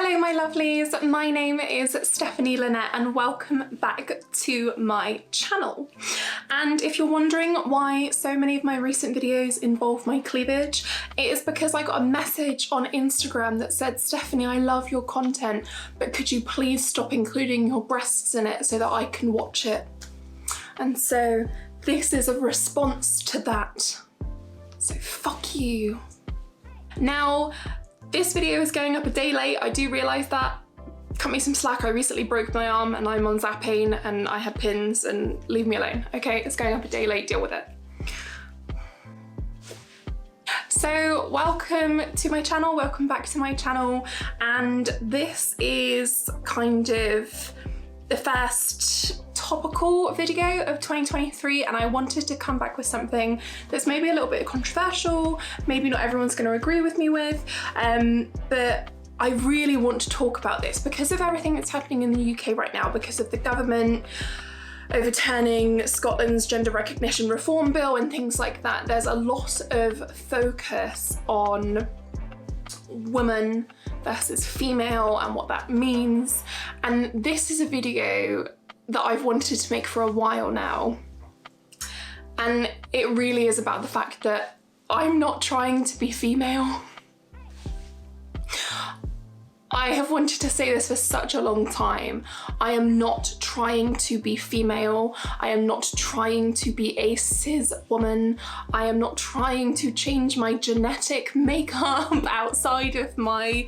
Hello my lovelies, my name is Stephanie Lynette and welcome back to my channel. And if you're wondering why so many of my recent videos involve my cleavage, it is because I got a message on Instagram that said, Stephanie, I love your content, but could you please stop including your breasts in it so that I can watch it? And so this is a response to that. So fuck you. Now, this video is going up a day late. I do realise that. Cut me some slack. I recently broke my arm and I'm on Zappane and I had pins, and leave me alone. Okay, it's going up a day late, deal with it. So welcome to my channel, welcome back to my channel. And this is kind of the first topical video of 2023, and I wanted to come back with something that's maybe a little bit controversial, maybe not everyone's going to agree with me with, but I really want to talk about this because of everything that's happening in the UK right now, because of the government overturning Scotland's gender recognition reform bill and things like that. There's a lot of focus on woman versus female and what that means, and this is a video that I've wanted to make for a while now, and it really is about the fact that I'm not trying to be female. I have wanted to say this for such a long time. I am not trying to be female. I am not trying to be a cis woman. I am not trying to change my genetic makeup outside of my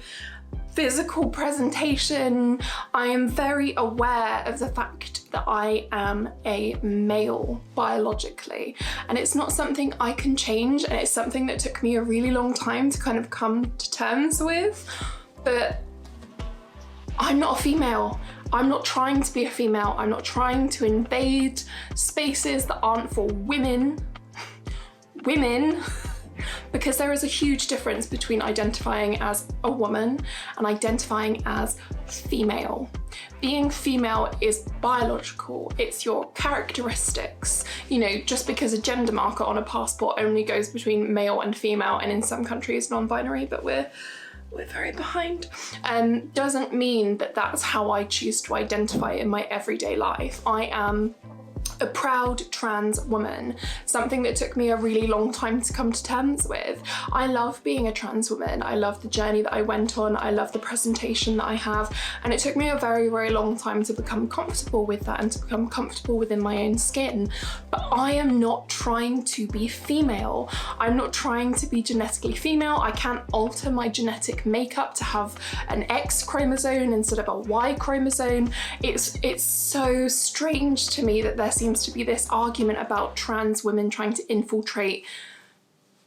physical presentation. I am very aware of the fact that I am a male biologically, and it's not something I can change, and it's something that took me a really long time to kind of come to terms with. But I'm not a female. I'm not trying to be a female. I'm not trying to invade spaces that aren't for women. Because there is a huge difference between identifying as a woman and identifying as female. Being female is biological, it's your characteristics. You know, just because a gender marker on a passport only goes between male and female, and in some countries non-binary, but we're very behind, doesn't mean that that's how I choose to identify in my everyday life. I am a proud trans woman, something that took me a really long time to come to terms with. I love being a trans woman. I love the journey that I went on. I love the presentation that I have. And it took me a very, very long time to become comfortable with that and to become comfortable within my own skin. But I am not trying to be female. I'm not trying to be genetically female. I can't alter my genetic makeup to have an X chromosome instead of a Y chromosome. It's so strange to me that there seems to be this argument about trans women trying to infiltrate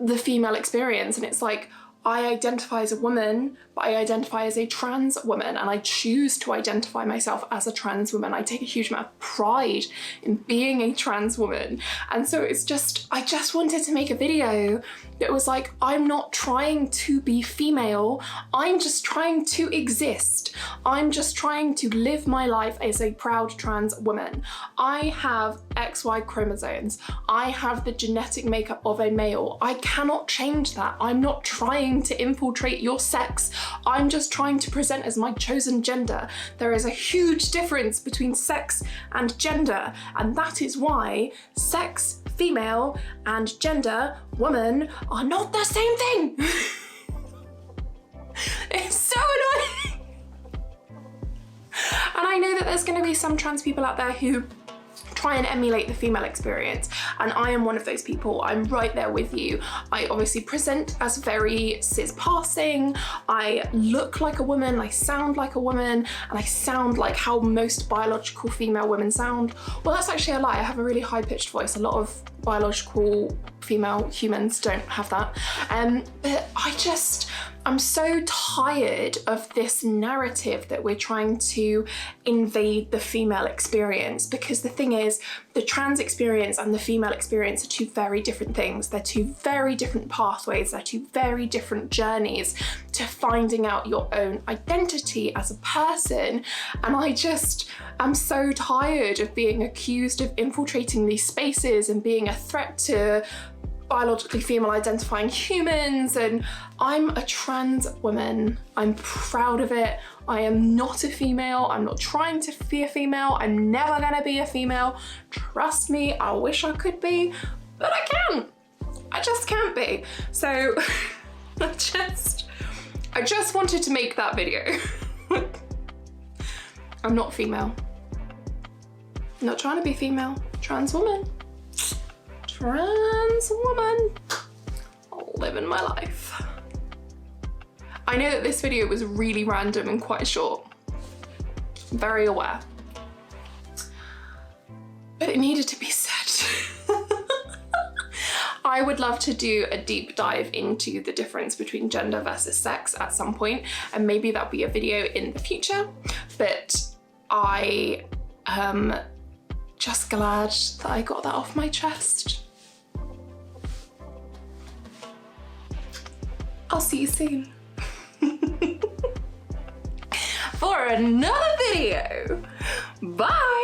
the female experience, and it's like, I identify as a woman, but I identify as a trans woman, and I choose to identify myself as a trans woman. I take a huge amount of pride in being a trans woman. And so it's just, I just wanted to make a video that was like, I'm not trying to be female, I'm just trying to exist. I'm just trying to live my life as a proud trans woman. I have XY chromosomes. I have the genetic makeup of a male. I cannot change that. I'm not trying to infiltrate your sex. I'm just trying to present as my chosen gender. There is a huge difference between sex and gender, and that is why sex, female, and gender, woman, are not the same thing. It's so annoying. And I know that there's going to be some trans people out there who try and emulate the female experience, and I am one of those people. I'm right there with you. I obviously present as very cis-passing, I look like a woman, I sound like a woman, and I sound like how most biological female women sound. Well, that's actually a lie. I have a really high-pitched voice. A lot of biological female humans don't have that. But I'm so tired of this narrative that we're trying to invade the female experience, because the thing is, the trans experience and the female experience are two very different things. They're two very different pathways. They're two very different journeys to finding out your own identity as a person. And I'm so tired of being accused of infiltrating these spaces and being a threat to biologically female identifying humans, and I'm a trans woman. I'm proud of it. I am not a female. I'm not trying to be a female. I'm never gonna be a female. Trust me, I wish I could be, but I can't. I just can't be. So I just wanted to make that video. I'm not female. I'm not trying to be female. Trans woman. Trans woman. Living my life. I know that this video was really random and quite short. I'm very aware. But it needed to be said. I would love to do a deep dive into the difference between gender versus sex at some point, and maybe that'll be a video in the future, but I am just glad that I got that off my chest. I'll see you soon for another video. Bye.